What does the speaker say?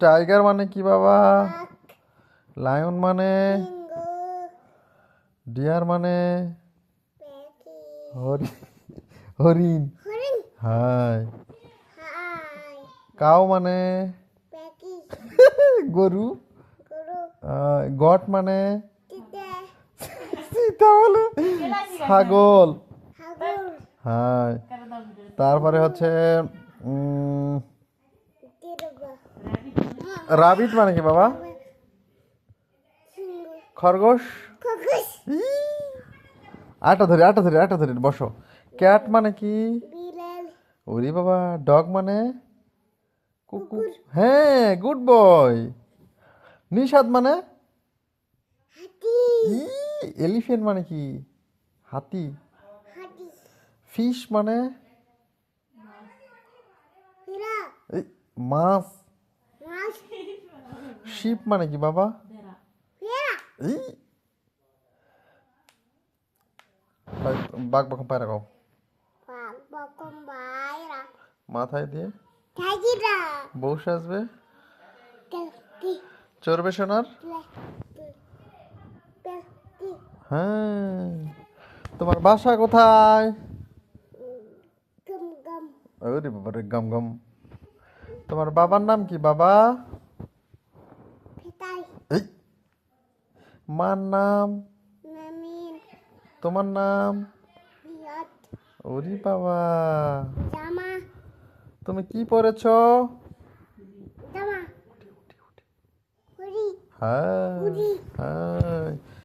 Tiger মানে কি বাবা? লায়ন মানে? ডিয়ার মানে? হরিণ। হাই। কাউ মানে? গরু। গট মানে? সীতা বলে? ছাগল। হাই। তারপরে হচ্ছে রাবিট মানে কি বাবা? খরগোশ। আটা ধরি বসো। ক্যাট মানে কি? ওরে বাবা। ডগ মানে? কুকুর। হ্যাঁ, গুড বয়। নিষাদ মানে? এলিফ্যান্ট মানে কি? হাতি। ফিশ মানে? এই, মাছ। শিপ মানে কি বাবা? এই, বাঘ বকম পায় রাখো মাথায় দিয়ে বসে আসবে, চড়বে সোনার। হ্যাঁ, তোমার বাসা কোথায়? ওরে বাবা রে, গম গম। তোমার বাবার নাম কি বাবা? এই, মার নাম? তোমার নাম? ওরে বাবা, তুমি কি পড়েছ? হ্যাঁ, হ্যাঁ।